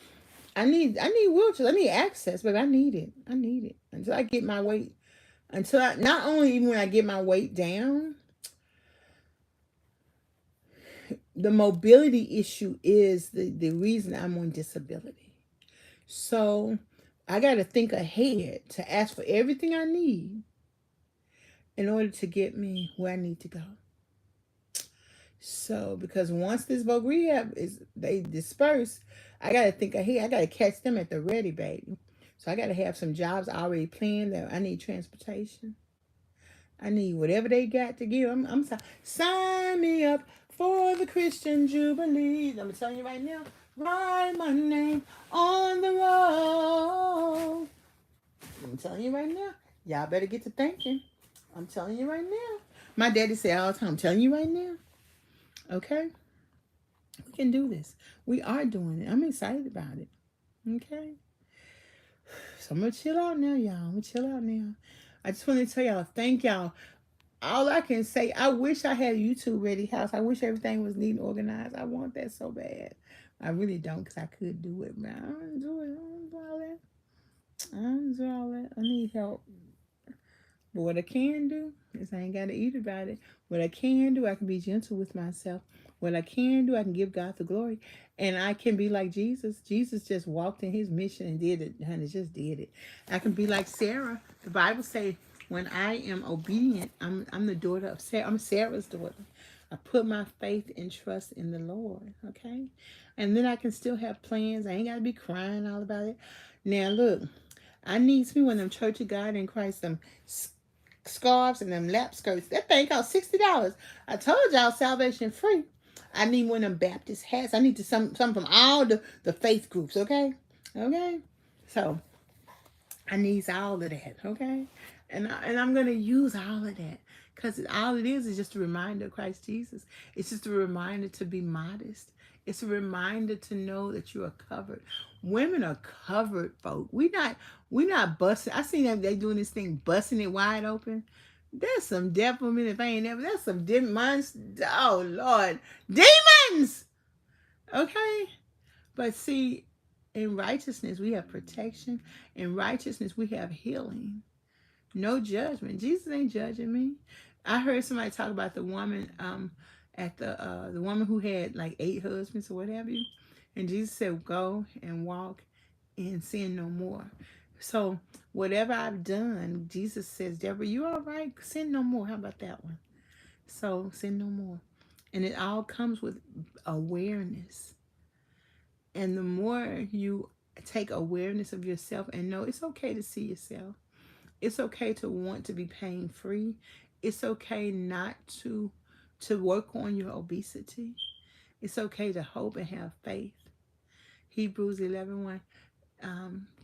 Speaker 1: I need wheelchairs. I need access, but I need it. I need it until I get my weight. Until I not only even when I get my weight down, the mobility issue is the reason I'm on disability. So I got to think ahead to ask for everything I need in order to get me where I need to go. So because once this voc rehab is they disperse, I got to think ahead. I got to catch them at the ready, baby. So I got to have some jobs already planned. That I need transportation. I need whatever they got to give. I'm sorry. Sign me up for the Christian Jubilee. I'm telling you right now. Write my name on the roll. I'm telling you right now. Y'all better get to thinking. I'm telling you right now. My daddy said all the time, I'm telling you right now. Okay? We can do this. We are doing it. I'm excited about it. Okay? So I'm going to chill out now, y'all. I'm going to chill out now. I just want to tell y'all, thank y'all. All I can say, I wish I had a YouTube ready house. I wish everything was neat and organized. I want that so bad. I really don't because I could do it, man. I don't do it. I don't do all that. I don't do all that. I need help. But what I can do is I ain't got to eat about it. What I can do, I can be gentle with myself. What I can do, I can give God the glory. And I can be like Jesus. Jesus just walked in his mission and did it, honey, just did it. I can be like Sarah. The Bible says, when I am obedient, I'm the daughter of Sarah. I'm Sarah's daughter. I put my faith and trust in the Lord, okay? And then I can still have plans. I ain't got to be crying all about it. Now, look, I needs me one of them Church of God in Christ, them scarves and them lap skirts. That thing cost $60. I told y'all salvation free. I need one of them Baptist hats. I need to some from all the faith groups, okay? Okay? So I needs all of that, okay? And I'm gonna use all of that. Because all it is just a reminder of Christ Jesus. It's just a reminder to be modest. It's a reminder to know that you are covered. Women are covered, folk. We not busting. I seen them they doing this thing, busting it wide open. There's some devil in if I ain't ever. There's some demons. Oh Lord, demons. Okay, but see, in righteousness we have protection. In righteousness we have healing. No judgment. Jesus ain't judging me. I heard somebody talk about the woman at the woman who had like 8 husbands or what have you. And Jesus said, go and walk and sin no more. So whatever I've done, Jesus says, Deborah, you all right? Sin no more. How about that one? So sin no more. And it all comes with awareness. And the more you take awareness of yourself and know it's okay to see yourself. It's okay to want to be pain free. It's okay not to work on your obesity. It's okay to hope and have faith. Hebrews 11:1.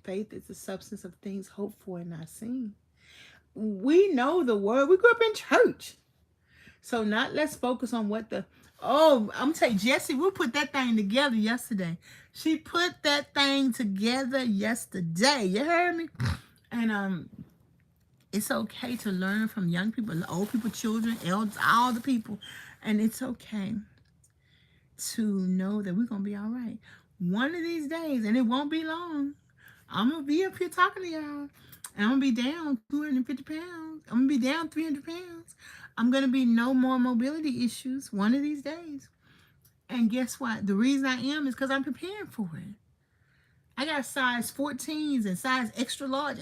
Speaker 1: Faith is the substance of things hoped for and not seen. We know the word. We grew up in church. So let's focus on what I'm gonna tell you, Jessie, we put that thing together yesterday. She put that thing together yesterday. You heard me? And it's okay to learn from young people, old people, children, elders, all the people. And it's okay to know that we're going to be all right. One of these days, and it won't be long, I'm going to be up here talking to y'all. And I'm going to be down 250 pounds. I'm going to be down 300 pounds. I'm going to be no more mobility issues one of these days. And guess what? The reason I am is because I'm preparing for it. I got size 14s and size extra large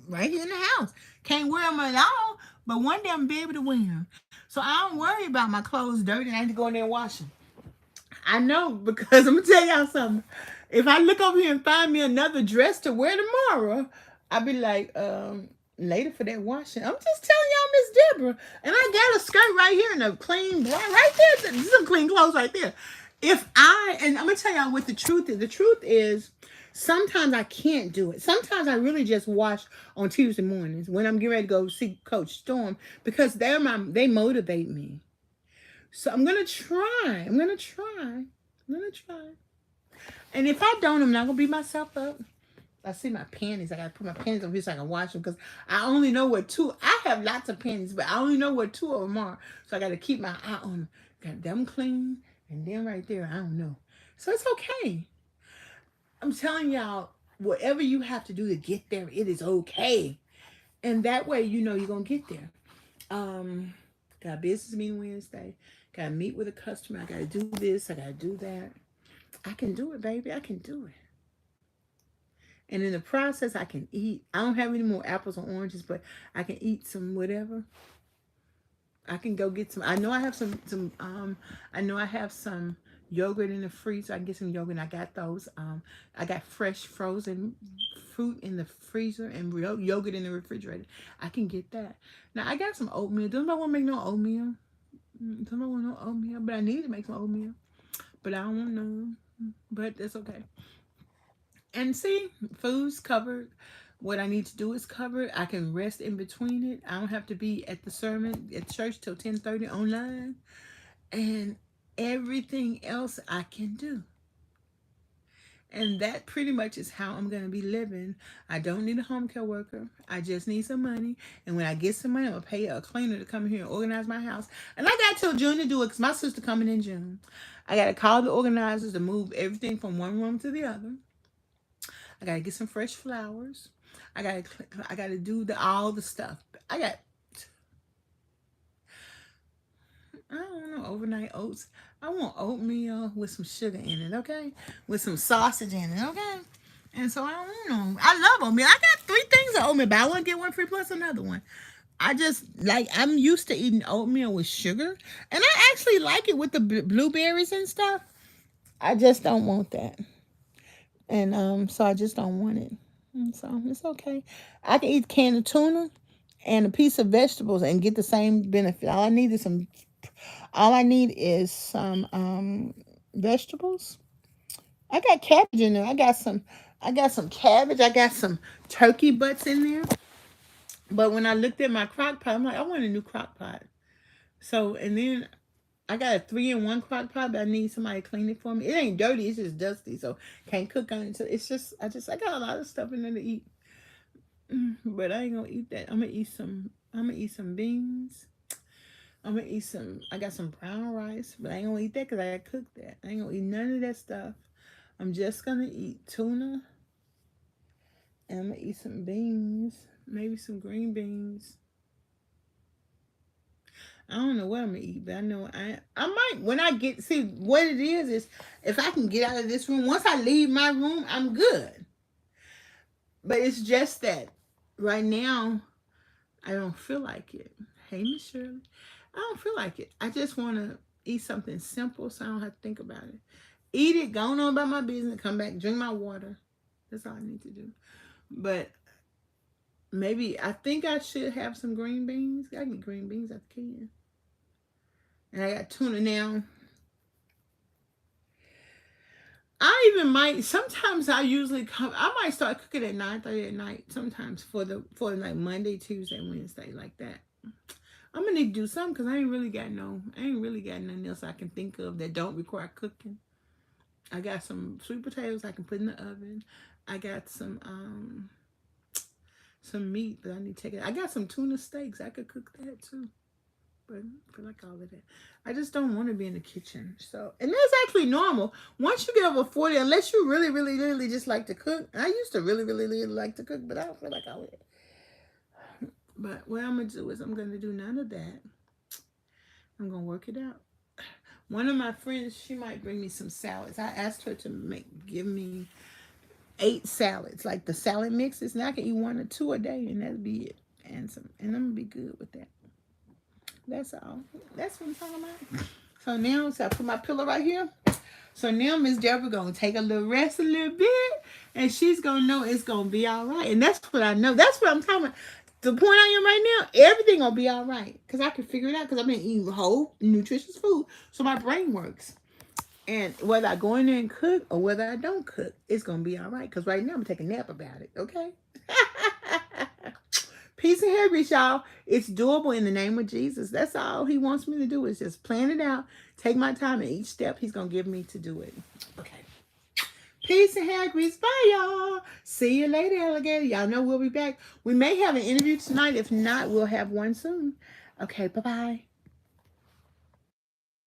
Speaker 1: right here in the house. Can't wear them at all, But one day I'm gonna be able to wear them. So I don't worry about my clothes dirty and I need to go in there and wash them. I know because I'm gonna tell y'all something. If I look over here and find me another dress to wear tomorrow, I'll be like, later for that washing. I'm just telling y'all, Miss Deborah. And I got a skirt right here and a clean bra right there. This is some clean clothes right there. And I'm gonna tell y'all what the truth is. The truth is sometimes I can't do it. Sometimes I really just wash on Tuesday mornings when I'm getting ready to go see Coach Storm because they motivate me. So I'm gonna try. I'm gonna try. And if I don't, I'm not gonna beat myself up. I see my panties. I gotta put my panties over here so I can wash them because I only know what two. I have lots of panties, but I only know what two of them are. So I gotta keep my eye on them. Got them clean and them right there. I don't know. So it's okay. I'm telling y'all, whatever you have to do to get there, it is okay. And that way, you know you're gonna get there. Got a business meeting Wednesday. Gotta meet with a customer. I gotta do this. I gotta do that. I can do it, baby. I can do it. And in the process, I can eat. I don't have any more apples or oranges, but I can eat some whatever. I can go get some. I know I have some. I know I have some yogurt in the freezer. I can get some yogurt. And I got those. I got fresh frozen fruit in the freezer and yogurt in the refrigerator. I can get that. Now I got some oatmeal. Does nobody want to make no oatmeal? Somebody want no oatmeal, but I need to make some oatmeal. But I don't want none. But that's okay. And see, food's covered. What I need to do is covered. I can rest in between it. I don't have to be at the sermon at church till 10:30 online. And everything else I can do. And that pretty much is how I'm going to be living. I don't need a home care worker. I just need some money. And when I get some money, I'm going to pay a cleaner to come here and organize my house. And I got till June to do it because my sister coming in June. I got to call the organizers to move everything from one room to the other. I got to get some fresh flowers. I got to do all the stuff. I don't know, overnight oats. I want oatmeal with some sugar in it, okay? With some sausage in it, okay? And so I don't know. I love oatmeal. I got 3 things of oatmeal, but I want to get one free plus another one. I'm used to eating oatmeal with sugar. And I actually like it with the blueberries and stuff. I just don't want that. And so I just don't want it. And so it's okay. I can eat a can of tuna and a piece of vegetables and get the same benefit. All I need is some vegetables. I got cabbage in there. I got some cabbage. I got some turkey butts in there. But when I looked at my crock pot, I'm like, I want a new crock pot. So and then I got a 3-in-1 crock pot, but I need somebody to clean it for me. It ain't dirty, it's just dusty, so can't cook on it. So it's just I got a lot of stuff in there to eat. But I ain't gonna eat that. I'm gonna eat some beans. I got some brown rice, but I ain't gonna eat that because I gotta cook that. I ain't gonna eat none of that stuff. I'm just gonna eat tuna. And I'm gonna eat some beans, maybe some green beans. I don't know what I'm gonna eat, but I know I might when I see what it is if I can get out of this room. Once I leave my room, I'm good. But it's just that right now I don't feel like it. Hey, Miss Shirley. I don't feel like it. I just want to eat something simple so I don't have to think about it. Eat it, go on about my business, come back, drink my water. That's all I need to do. But maybe I think I should have some green beans. I get green beans at the can. And I got tuna now. I even might, sometimes I might start cooking at 9:30 at night sometimes for like Monday, Tuesday, Wednesday, like that. I'm gonna need to do something because I ain't really got nothing else I can think of that don't require cooking. I got some sweet potatoes I can put in the oven. I got some meat, but I need to take it. I got some tuna steaks. I could cook that too. But I feel like all of that. I just don't want to be in the kitchen. So, and that's actually normal. Once you get over 40, unless you really, really, really just like to cook. I used to really, really, really like to cook, but I don't feel like I would. But what I'm going to do is I'm going to do none of that. I'm going to work it out. One of my friends, she might bring me some salads. I asked her to give me 8 salads, like the salad mixes. And I can eat 1 or 2 a day, and that'll be it. And I'm going to be good with that. That's all. That's what I'm talking about. So now, so I put my pillow right here. So now Miss Deborah gonna take a little rest a little bit, and she's gonna know it's gonna be all right. And that's what I know. That's what I'm talking about. The point I am right now, everything gonna be all right. Cause I can figure it out. Cause I've been eating whole, nutritious food, so my brain works. And whether I go in there and cook or whether I don't cook, it's gonna be all right. Cause right now I'm taking a nap about it. Okay. Peace and hair grease, y'all. It's doable in the name of Jesus. That's all he wants me to do is just plan it out, take my time, and each step he's going to give me to do it. Okay. Peace and hair grease. Bye, y'all. See you later, alligator. Y'all know we'll be back. We may have an interview tonight. If not, we'll have one soon. Okay, bye-bye.